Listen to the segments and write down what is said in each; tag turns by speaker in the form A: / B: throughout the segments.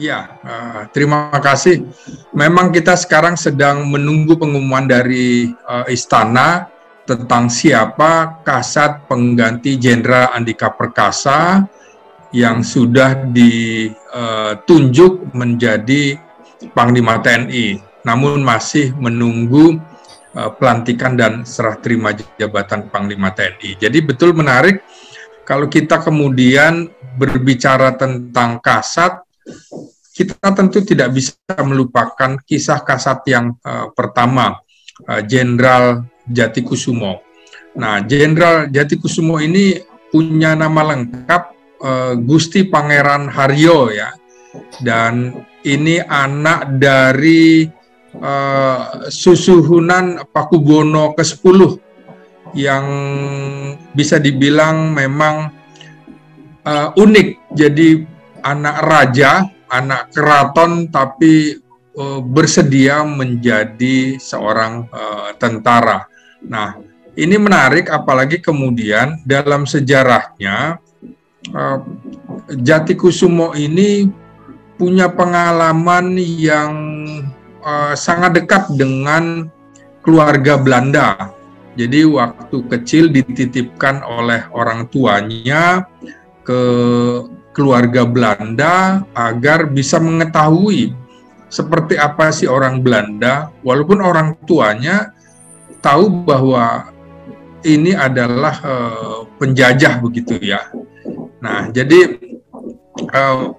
A: Ya, terima kasih. Memang kita sekarang sedang menunggu pengumuman dari Istana tentang siapa kasat pengganti Jenderal Andika Perkasa yang sudah ditunjuk menjadi Panglima TNI. Namun masih menunggu pelantikan dan serah terima jabatan Panglima TNI. Jadi betul menarik kalau kita kemudian berbicara tentang kasat, kita tentu tidak bisa melupakan kisah kasat yang pertama, Jenderal Jatikusumo. Nah, Jenderal Jatikusumo ini punya nama lengkap Gusti Pangeran Haryo ya, dan ini anak dari susuhunan Pakubuwono ke-10 yang bisa dibilang memang unik. Jadi anak raja, anak keraton, tapi bersedia menjadi seorang tentara. Nah, ini menarik, apalagi kemudian dalam sejarahnya Jatikusumo ini punya pengalaman yang sangat dekat dengan keluarga Belanda. Jadi waktu kecil dititipkan oleh orang tuanya ke keluarga Belanda agar bisa mengetahui seperti apa sih orang Belanda, walaupun orang tuanya tahu bahwa ini adalah penjajah begitu ya. Nah, jadi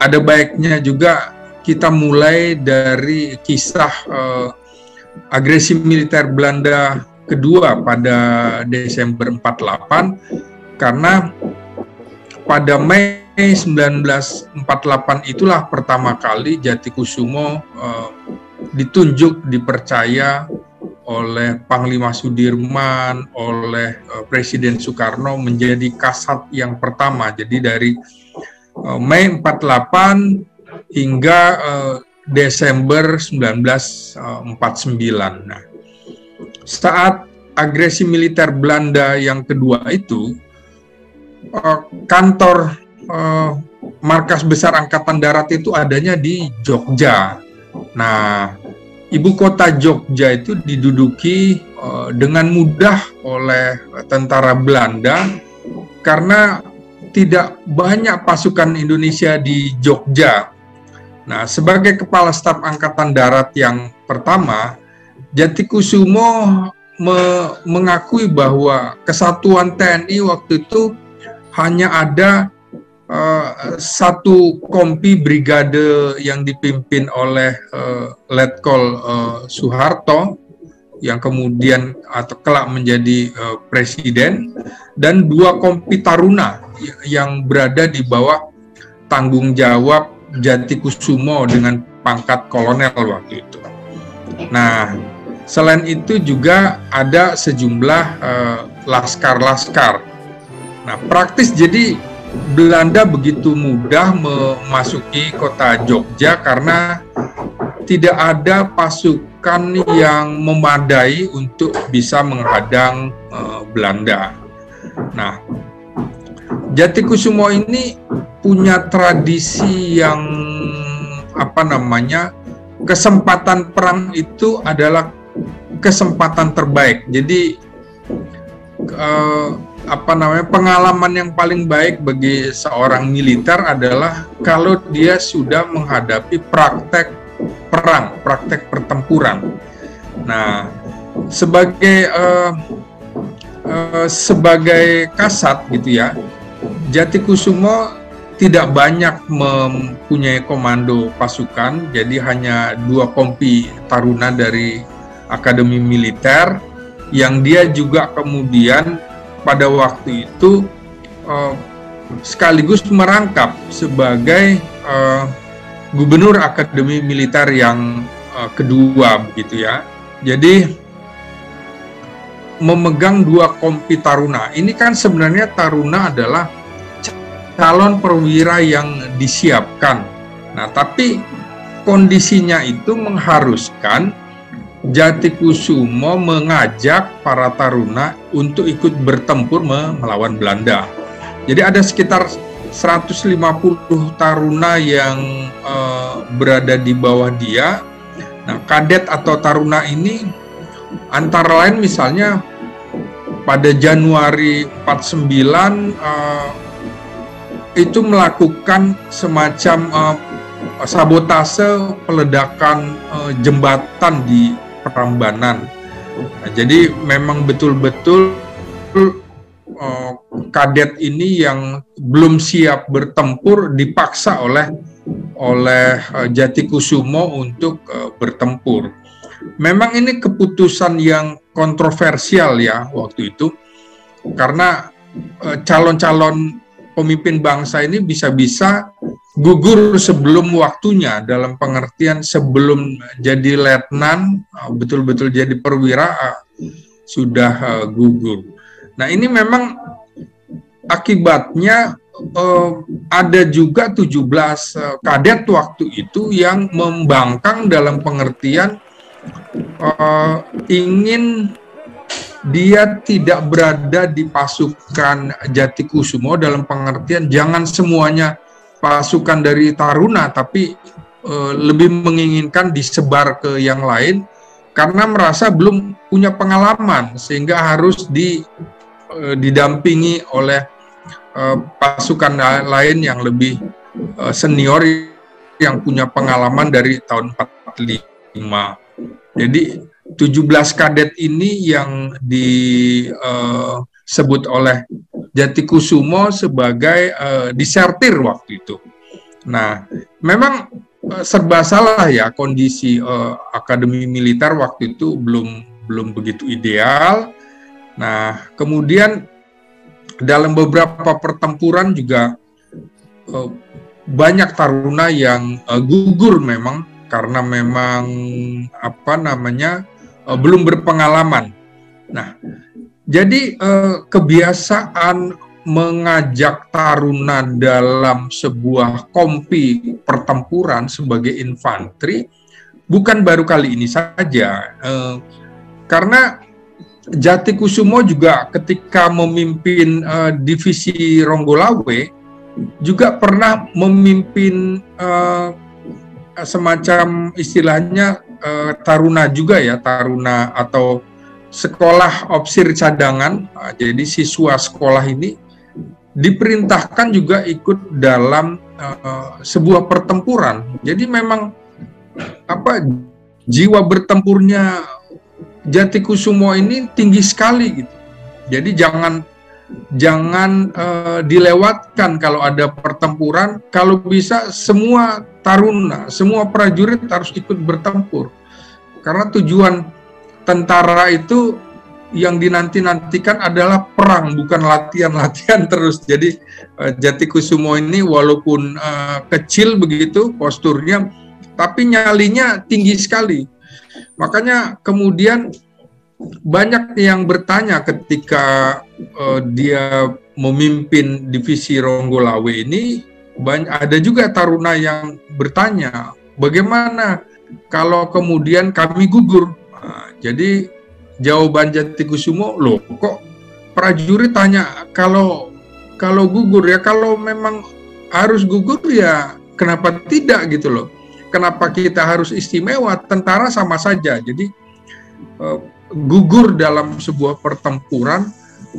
A: ada baiknya juga kita mulai dari kisah agresi militer Belanda kedua pada Desember 48, karena pada Mei 1948 itulah pertama kali Jatikusumo ditunjuk, dipercaya oleh Panglima Sudirman, oleh Presiden Soekarno menjadi kasat yang pertama. Jadi dari Mei 48 hingga Desember 1949. Nah, saat agresi militer Belanda yang kedua itu, kantor Markas Besar Angkatan Darat itu adanya di Jogja. Nah, ibu kota Jogja itu diduduki dengan mudah oleh tentara Belanda karena tidak banyak pasukan Indonesia di Jogja. Nah, sebagai Kepala Staf Angkatan Darat yang pertama, Jatikusumo mengakui bahwa kesatuan TNI waktu itu hanya ada satu kompi brigade yang dipimpin oleh Letkol Soeharto yang kemudian atau kelak menjadi presiden, dan 2 kompi taruna yang berada di bawah tanggung jawab Jatikusumo dengan pangkat kolonel waktu itu. Nah, selain itu juga ada sejumlah laskar-laskar. Nah, praktis jadi Belanda begitu mudah memasuki kota Jogja karena tidak ada pasukan yang memadai untuk bisa menghadang Belanda. Nah, Jatikusumo ini punya tradisi yang kesempatan perang itu adalah kesempatan terbaik. Jadi pengalaman yang paling baik bagi seorang militer adalah kalau dia sudah menghadapi praktek perang, praktek pertempuran. Nah, sebagai kasat gitu ya, Jatikusumo tidak banyak mempunyai komando pasukan, jadi hanya 2 kompi taruna dari Akademi Militer yang dia juga kemudian pada waktu itu sekaligus merangkap sebagai Gubernur Akademi Militer yang kedua begitu ya. Jadi memegang 2 kompi taruna. Ini kan sebenarnya taruna adalah calon perwira yang disiapkan. Nah, tapi kondisinya itu mengharuskan Jatikusumo mengajak para taruna untuk ikut bertempur melawan Belanda. Jadi ada sekitar 150 taruna yang berada di bawah dia. Nah, kadet atau taruna ini antara lain misalnya pada Januari 49 itu melakukan semacam sabotase peledakan jembatan di Prambanan. Nah, jadi memang betul-betul kadet ini yang belum siap bertempur dipaksa oleh Jatikusumo untuk bertempur. Memang ini keputusan yang kontroversial ya waktu itu, karena calon-calon pemimpin bangsa ini bisa-bisa gugur sebelum waktunya, dalam pengertian sebelum jadi letnan, betul-betul jadi perwira sudah gugur. Nah, ini memang akibatnya ada juga 17 kadet waktu itu yang membangkang, dalam pengertian ingin dia tidak berada di pasukan Jatikusumo, dalam pengertian jangan semuanya pasukan dari taruna, tapi lebih menginginkan disebar ke yang lain karena merasa belum punya pengalaman, sehingga harus didampingi oleh pasukan lain yang lebih senior yang punya pengalaman dari tahun 45. Jadi 17 kadet ini yang disebut oleh Jatikusumo sebagai disertir waktu itu. Nah, memang serba salah ya, kondisi akademi militer waktu itu belum begitu ideal. Nah, kemudian dalam beberapa pertempuran juga banyak taruna yang gugur memang karena memang belum berpengalaman. Nah, jadi kebiasaan mengajak taruna dalam sebuah kompi pertempuran sebagai infanteri bukan baru kali ini saja, karena Jatikusumo juga ketika memimpin divisi Ronggolawe juga pernah memimpin semacam istilahnya taruna juga ya, taruna atau sekolah opsir cadangan. Jadi siswa sekolah ini diperintahkan juga ikut dalam sebuah pertempuran. Jadi memang jiwa bertempurnya Jatikusumo ini tinggi sekali gitu. Jadi jangan dilewatkan kalau ada pertempuran. Kalau bisa semua taruna, semua prajurit harus ikut bertempur. Karena tujuan tentara itu yang dinanti-nantikan adalah perang, bukan latihan-latihan terus. Jadi Jatikusumo ini walaupun kecil begitu posturnya, tapi nyalinya tinggi sekali. Makanya kemudian banyak yang bertanya ketika dia memimpin divisi Ronggolawe ini, ada juga taruna yang bertanya, bagaimana kalau kemudian kami gugur? Nah, jadi jawaban Jatikusumo, loh kok prajurit tanya kalau gugur ya, kalau memang harus gugur ya kenapa tidak gitu loh. Kenapa kita harus istimewa? Tentara sama saja. Jadi gugur dalam sebuah pertempuran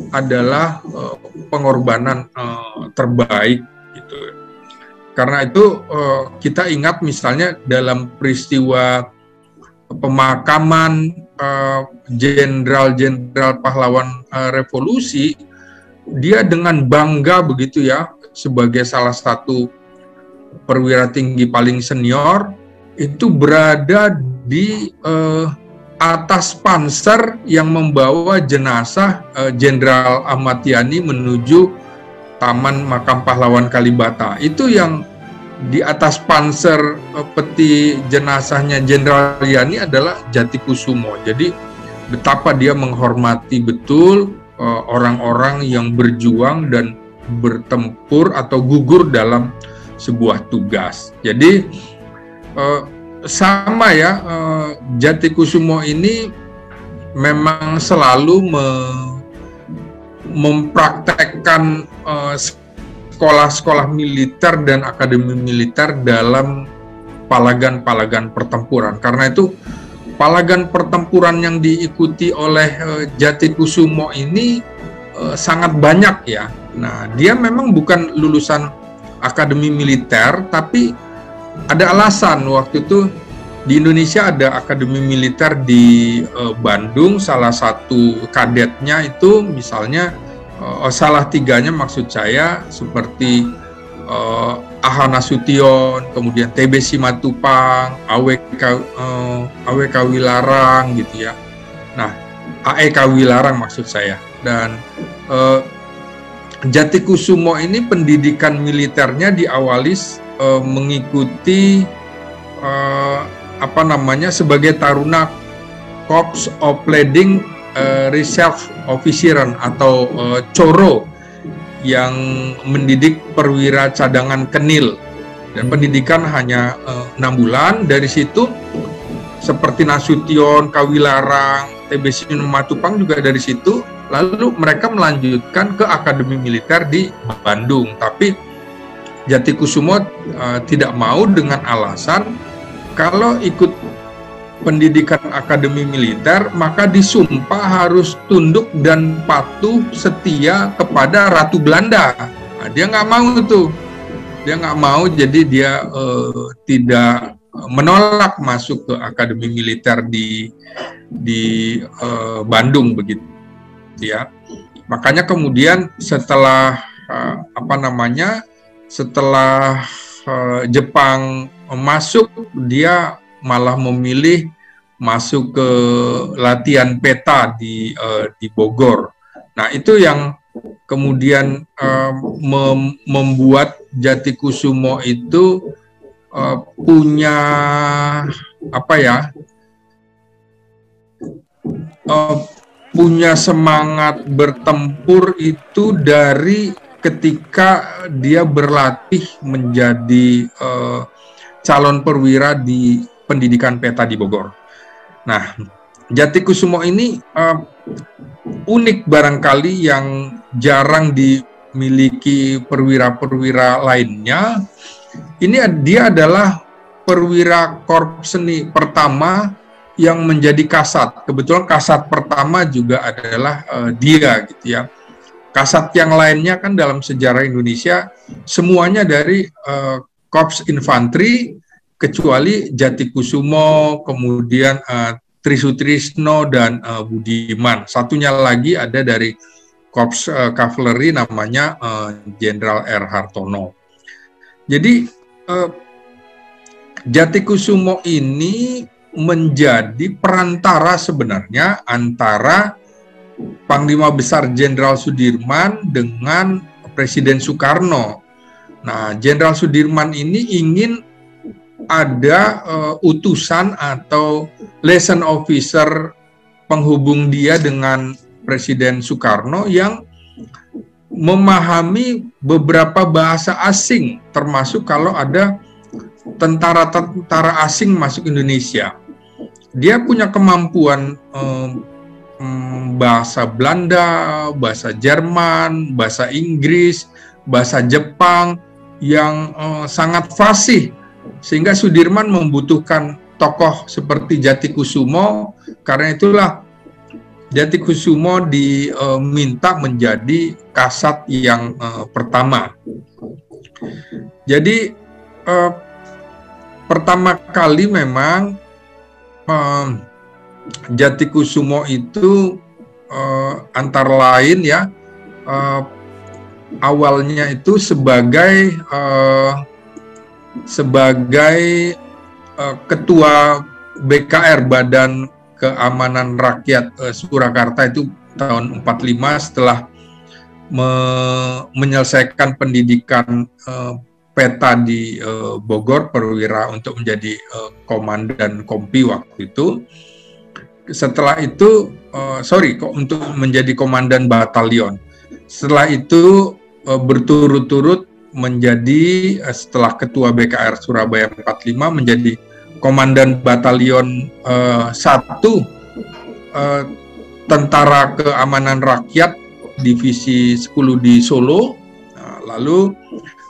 A: adalah pengorbanan terbaik gitu. Karena itu kita ingat misalnya dalam peristiwa pemakaman jenderal-jenderal pahlawan revolusi, dia dengan bangga begitu ya, sebagai salah satu perwira tinggi paling senior, itu berada di atas panser yang membawa jenazah Jenderal Ahmad Yani menuju Taman Makam Pahlawan Kalibata. Itu yang di atas panser peti jenazahnya Jenderal Yani adalah Jatikusumo. Jadi betapa dia menghormati betul orang-orang yang berjuang dan bertempur atau gugur dalam sebuah tugas. Jadi sama ya, Jatikusumo ini memang selalu mempraktekkan sekolah-sekolah militer dan akademi militer dalam palagan-palagan pertempuran. Karena itu palagan pertempuran yang diikuti oleh Jatikusumo ini sangat banyak ya. Nah, dia memang bukan lulusan akademi militer, tapi ada alasan. Waktu itu di Indonesia ada akademi militer di Bandung, salah satu kadetnya itu misalnya salah tiganya maksud saya seperti Aha Nasution, kemudian TB Simatupang, AWK Wilarang gitu ya. Nah, AEK Wilarang maksud saya. Dan Jatikusumo ini pendidikan militernya diawali mengikuti sebagai taruna Corps of Leading Reserve Officer atau CORO yang mendidik perwira cadangan Kenil, dan pendidikan hanya 6 bulan. Dari situ seperti Nasution, Kawilarang, TB Simatupang juga dari situ. Lalu mereka melanjutkan ke akademi militer di Bandung. Tapi Jatikusumo tidak mau dengan alasan kalau ikut pendidikan akademi militer maka disumpah harus tunduk dan patuh setia kepada Ratu Belanda. Nah, dia nggak mau tuh. Dia nggak mau, jadi dia tidak menolak masuk ke akademi militer di Bandung begitu ya. Makanya kemudian setelah setelah Jepang masuk, dia malah memilih masuk ke latihan peta di Bogor. Nah, itu yang kemudian membuat Jatikusumo itu punya punya semangat bertempur itu dari ketika dia berlatih menjadi calon perwira di pendidikan peta di Bogor. Nah, Jatikusumo ini unik barangkali, yang jarang dimiliki perwira-perwira lainnya. Ini dia adalah perwira korps seni pertama yang menjadi kasat. Kebetulan kasat pertama juga adalah dia gitu ya. Kasat yang lainnya kan dalam sejarah Indonesia semuanya dari korps infanteri, kecuali Jatikusumo, kemudian Trisutrisno dan Budiman. Satunya lagi ada dari korps kavaleri namanya Jenderal R. Hartono. Jadi Jatikusumo ini menjadi perantara sebenarnya antara Panglima Besar Jenderal Sudirman dengan Presiden Soekarno. Nah, Jenderal Sudirman ini ingin ada utusan atau liaison officer penghubung dia dengan Presiden Soekarno yang memahami beberapa bahasa asing, termasuk kalau ada tentara-tentara asing masuk Indonesia. Dia punya kemampuan bahasa Belanda, bahasa Jerman, bahasa Inggris, bahasa Jepang yang sangat fasih, sehingga Sudirman membutuhkan tokoh seperti Jatikusumo. Karena itulah Jatikusumo diminta menjadi kasat yang pertama. Jadi pertama kali memang Jatikusumo itu antara lain ya awalnya itu sebagai ketua BKR, Badan Keamanan Rakyat Surakarta, itu tahun 45 setelah menyelesaikan pendidikan peta di Bogor, perwira untuk menjadi komandan kompi waktu itu. Setelah itu, untuk menjadi komandan batalion. Setelah itu berturut-turut menjadi, setelah ketua BKR Surabaya 45, menjadi komandan batalion 1 Tentara Keamanan Rakyat Divisi 10 di Solo. Lalu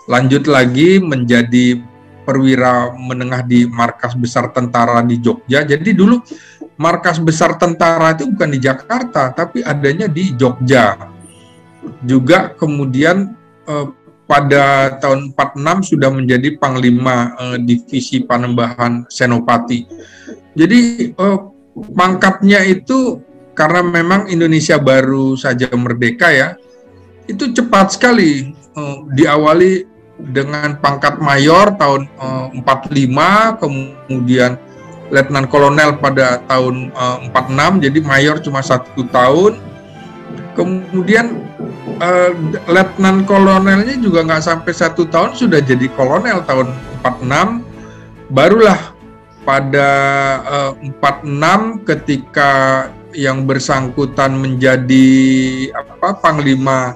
A: lanjut lagi menjadi perwira menengah di Markas Besar Tentara di Jogja. Jadi dulu Markas Besar Tentara itu bukan di Jakarta, tapi adanya di Jogja. Juga kemudian pada tahun 46 sudah menjadi Panglima Divisi Panembahan Senopati. Jadi pangkatnya itu karena memang Indonesia baru saja merdeka ya, itu cepat sekali. Diawali dengan pangkat mayor tahun 45, kemudian letnan kolonel pada tahun 46, jadi mayor cuma 1 tahun. Kemudian letnan kolonelnya juga nggak sampai 1 tahun sudah jadi kolonel tahun 46. Barulah pada 46 ketika yang bersangkutan menjadi Panglima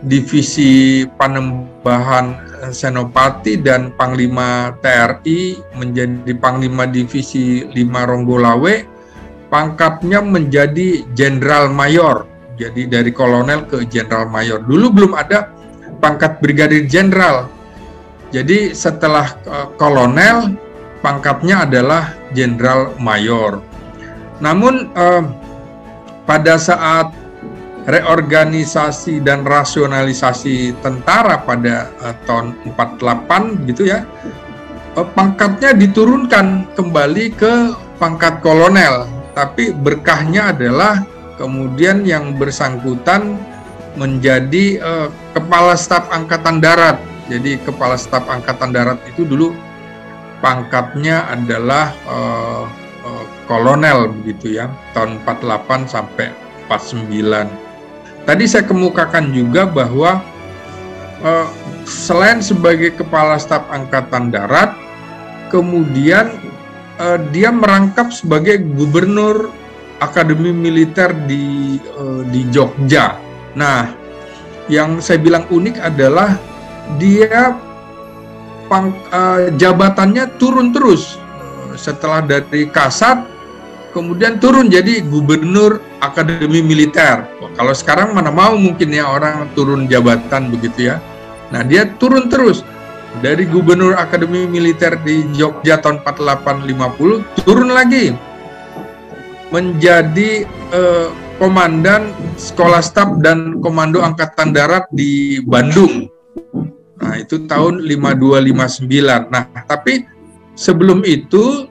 A: Divisi Panembahan Senopati dan Panglima TRI menjadi Panglima Divisi 5 Ronggolawe, pangkatnya menjadi Jenderal Mayor. Jadi dari kolonel ke Jenderal Mayor. Dulu belum ada pangkat Brigadir Jenderal. Jadi setelah kolonel, pangkatnya adalah Jenderal Mayor. Namun pada saat reorganisasi dan rasionalisasi tentara pada tahun 48 gitu ya, pangkatnya diturunkan kembali ke pangkat kolonel, tapi berkahnya adalah kemudian yang bersangkutan menjadi Kepala Staf Angkatan Darat. Jadi Kepala Staf Angkatan Darat itu dulu pangkatnya adalah kolonel begitu ya, tahun 48 sampai 49. Tadi saya kemukakan juga bahwa selain sebagai Kepala Staf Angkatan Darat, kemudian dia merangkap sebagai Gubernur Akademi Militer di Jogja. Nah, yang saya bilang unik adalah dia jabatannya turun terus. Setelah dari Kasat, kemudian turun jadi Gubernur Akademi Militer. Kalau sekarang mana mau mungkin ya orang turun jabatan begitu ya. Nah, dia turun terus. Dari Gubernur Akademi Militer di Jogja tahun 48-50, turun lagi menjadi Komandan Sekolah Staf dan Komando Angkatan Darat di Bandung. Nah, itu tahun 52-59. Nah, tapi sebelum itu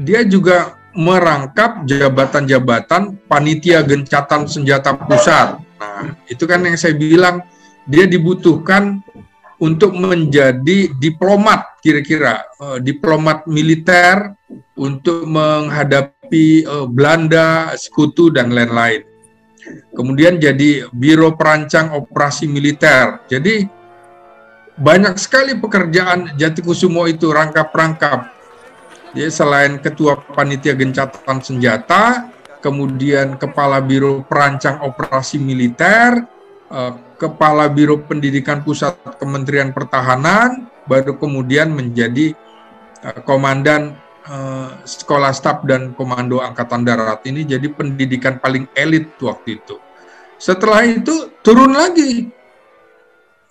A: dia juga merangkap jabatan-jabatan Panitia Gencatan Senjata Pusat. Nah, itu kan yang saya bilang, dia dibutuhkan untuk menjadi diplomat, kira-kira diplomat militer untuk menghadapi Belanda, Sekutu, dan lain-lain. Kemudian jadi Biro Perancang Operasi Militer. Jadi banyak sekali pekerjaan Jatikusumo itu, rangkap-rangkap. Jadi selain Ketua Panitia Gencatan Senjata, kemudian Kepala Biro Perancang Operasi Militer, Kepala Biro Pendidikan Pusat Kementerian Pertahanan, baru kemudian menjadi Komandan Sekolah Staf dan Komando Angkatan Darat. Ini jadi pendidikan paling elit waktu itu. Setelah itu turun lagi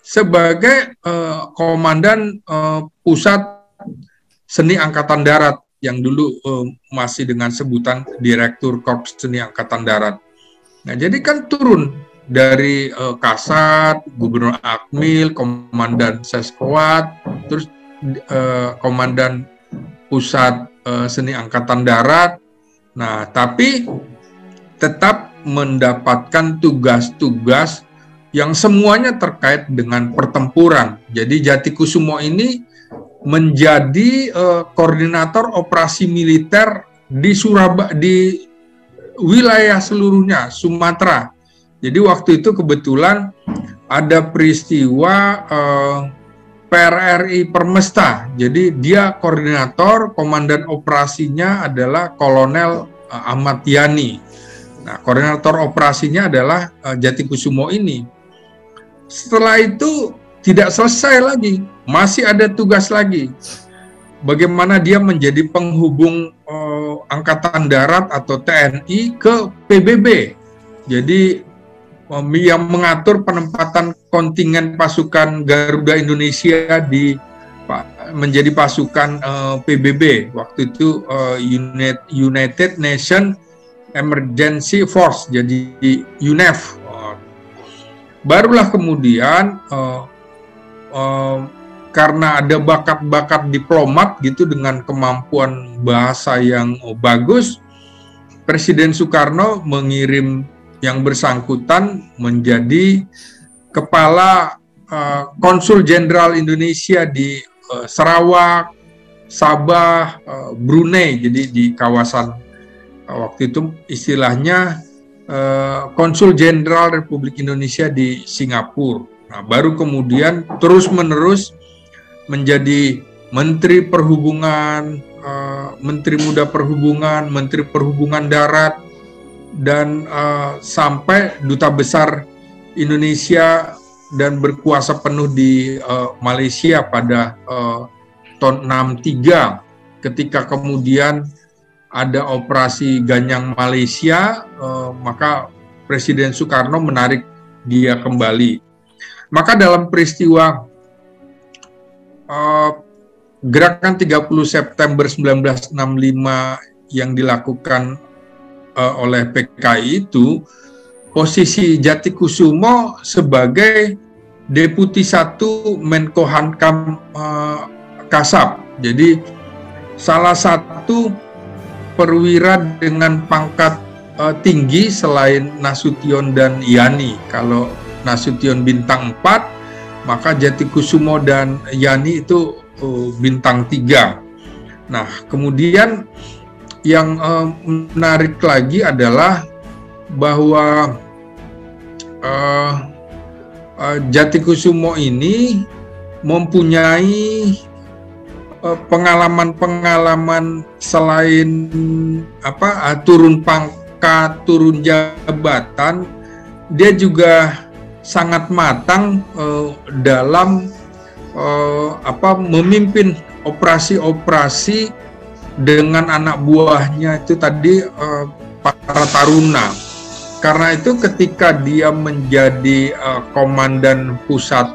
A: sebagai Komandan Pusat Seni Angkatan Darat yang dulu masih dengan sebutan Direktur Korps Seni Angkatan Darat. Nah, jadi kan turun dari Kasat, Gubernur Akmil, Komandan Seskowat, terus Komandan Pusat Seni Angkatan Darat. Nah, tapi tetap mendapatkan tugas-tugas yang semuanya terkait dengan pertempuran. Jadi Jatikusumo ini menjadi koordinator operasi militer di Surabaya, di wilayah seluruhnya Sumatera. Jadi waktu itu kebetulan ada peristiwa PRRI Permesta. Jadi dia koordinator, komandan operasinya adalah Kolonel Ahmad Yani. Nah, koordinator operasinya adalah Jatikusumo ini. Setelah itu tidak selesai lagi, masih ada tugas lagi. Bagaimana dia menjadi penghubung Angkatan Darat atau TNI ke PBB. Jadi yang mengatur penempatan kontingen pasukan Garuda Indonesia menjadi pasukan PBB, waktu itu United Nations Emergency Force, jadi UNEF. Barulah kemudian karena ada bakat-bakat diplomat gitu dengan kemampuan bahasa yang bagus, Presiden Soekarno mengirim yang bersangkutan menjadi kepala Konsul Jenderal Indonesia di Sarawak, Sabah, Brunei. Jadi di kawasan waktu itu istilahnya Konsul Jenderal Republik Indonesia di Singapura. Nah, baru kemudian terus-menerus menjadi Menteri Perhubungan, Menteri Muda Perhubungan, Menteri Perhubungan Darat, dan sampai Duta Besar Indonesia dan berkuasa penuh di Malaysia pada tahun 63, ketika kemudian ada operasi Ganyang Malaysia, maka Presiden Soekarno menarik dia kembali. Maka dalam peristiwa gerakan 30 September 1965 yang dilakukan oleh PKI itu, posisi Jatikusumo sebagai Deputi 1 Menko Hankam Kasab. Jadi salah satu perwira dengan pangkat tinggi selain Nasution dan Yani. Kalau Nasution bintang 4, maka Jatikusumo dan Yani itu bintang 3. Nah, kemudian yang menarik lagi adalah bahwa Jatikusumo ini mempunyai pengalaman-pengalaman selain turun pangkat, turun jabatan, dia juga sangat matang dalam memimpin operasi-operasi dengan anak buahnya itu tadi para taruna. Karena itu ketika dia menjadi komandan pusat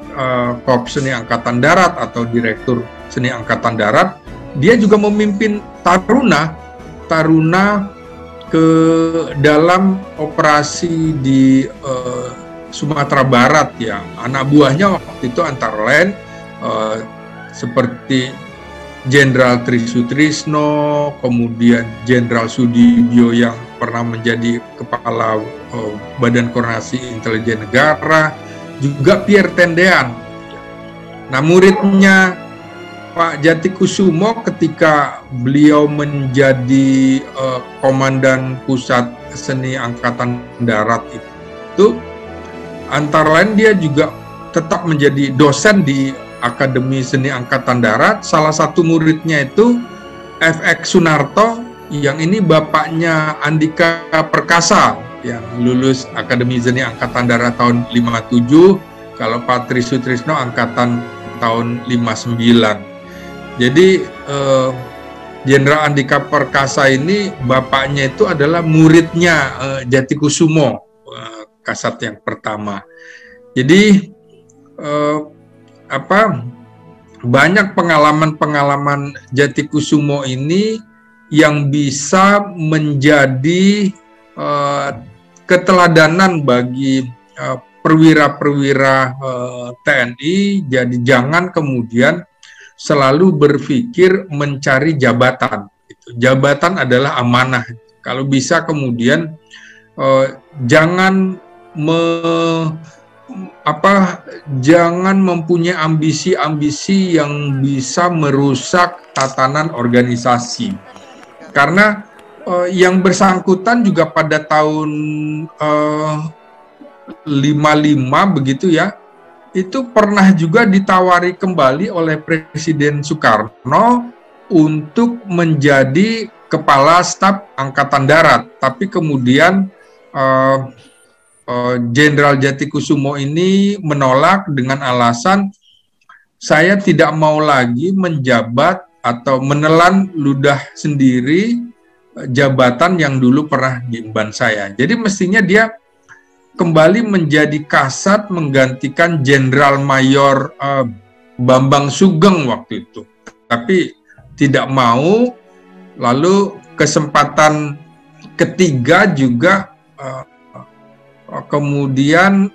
A: Korps Seni Angkatan Darat atau Direktur Seni Angkatan Darat, dia juga memimpin taruna ke dalam operasi di Sumatera Barat ya. Anak buahnya waktu itu antara lain seperti Jenderal Trisutrisno, kemudian Jenderal Sudibyo yang pernah menjadi Kepala Badan Koordinasi Intelijen Negara, juga Pierre Tendean. Nah, muridnya Pak Jatikusumo ketika beliau menjadi Komandan Pusat Seni Angkatan Darat itu, antara lain dia juga tetap menjadi dosen di Akademi Seni Angkatan Darat. Salah satu muridnya itu F.X. Sunarto, yang ini bapaknya Andika Perkasa yang lulus Akademi Seni Angkatan Darat tahun 57, kalau Pak Trisutrisno angkatan tahun 59. Jadi Jenderal Andika Perkasa ini bapaknya itu adalah muridnya Jatikusumo, Kasat yang pertama. Jadi banyak pengalaman-pengalaman Jatikusumo ini yang bisa menjadi keteladanan bagi perwira-perwira TNI. Jadi jangan kemudian selalu berpikir mencari jabatan. Jabatan adalah amanah. Kalau bisa kemudian jangan jangan mempunyai ambisi-ambisi yang bisa merusak tatanan organisasi. Karena yang bersangkutan juga pada tahun 55 begitu ya, itu pernah juga ditawari kembali oleh Presiden Soekarno untuk menjadi Kepala Staf Angkatan Darat, tapi kemudian Jenderal Jatikusumo ini menolak dengan alasan saya tidak mau lagi menjabat atau menelan ludah sendiri jabatan yang dulu pernah diemban saya. Jadi mestinya dia kembali menjadi Kasat menggantikan Jenderal Mayor Bambang Sugeng waktu itu. Tapi tidak mau, lalu kesempatan ketiga juga kemudian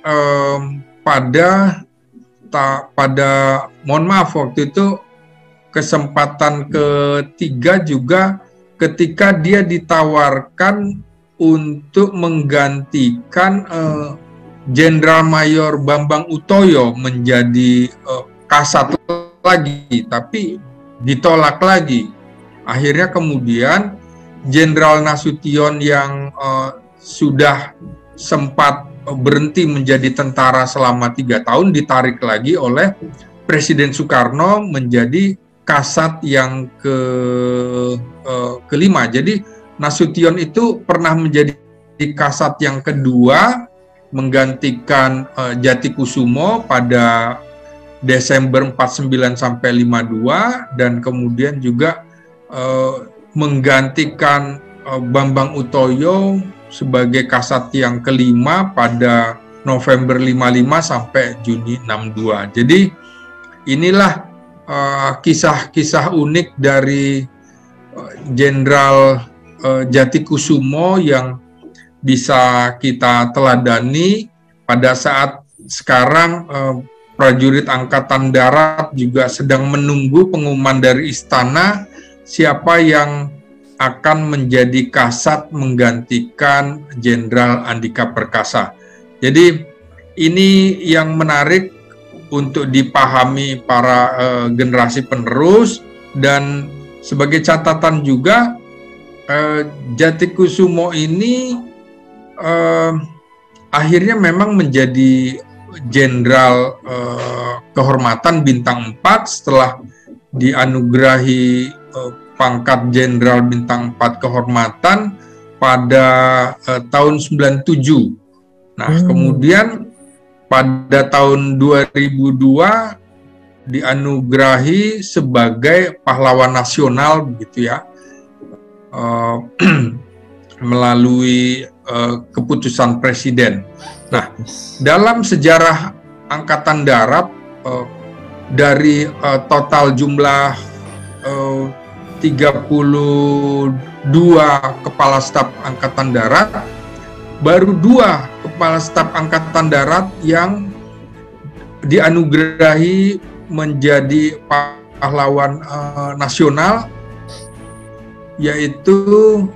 A: mohon maaf, waktu itu kesempatan ketiga juga ketika dia ditawarkan untuk menggantikan Jenderal Mayor Bambang Utoyo menjadi Kasat lagi, tapi ditolak lagi. Akhirnya kemudian Jenderal Nasution yang sudah sempat berhenti menjadi tentara selama 3 tahun ditarik lagi oleh Presiden Soekarno menjadi Kasat yang kelima. Jadi Nasution itu pernah menjadi Kasat yang kedua menggantikan Jatikusumo pada Desember 49 sampai 52, dan kemudian juga menggantikan Bambang Utoyo sebagai Kasat yang kelima pada November 55 sampai Juni 62. Jadi inilah kisah-kisah unik dari Jenderal Jatikusumo yang bisa kita teladani pada saat sekarang prajurit Angkatan Darat juga sedang menunggu pengumuman dari istana siapa yang akan menjadi Kasat menggantikan Jenderal Andika Perkasa. Jadi ini yang menarik untuk dipahami para generasi penerus, dan sebagai catatan juga Jatikusumo ini akhirnya memang menjadi Jenderal kehormatan bintang 4 setelah dianugerahi pangkat Jenderal bintang 4 kehormatan pada tahun 97. Nah, kemudian pada tahun 2002 dianugerahi sebagai pahlawan nasional begitu ya, melalui keputusan presiden. Nah, dalam sejarah Angkatan Darat dari total jumlah 32 Kepala Staf Angkatan Darat, baru 2 Kepala Staf Angkatan Darat yang dianugerahi menjadi pahlawan nasional, yaitu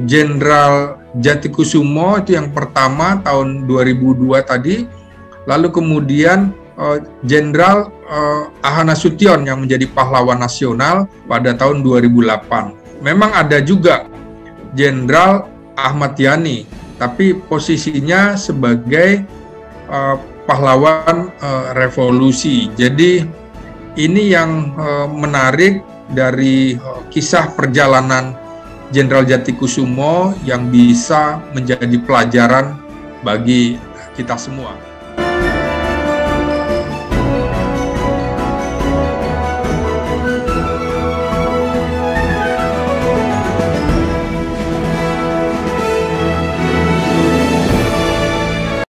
A: Jenderal Jatikusumo itu yang pertama tahun 2002 tadi, lalu kemudian Jenderal Aha Nasution yang menjadi pahlawan nasional pada tahun 2008. Memang ada juga Jenderal Ahmad Yani, tapi posisinya sebagai pahlawan revolusi. Jadi ini yang menarik dari kisah perjalanan Jenderal Jatikusumo yang bisa menjadi pelajaran bagi kita semua.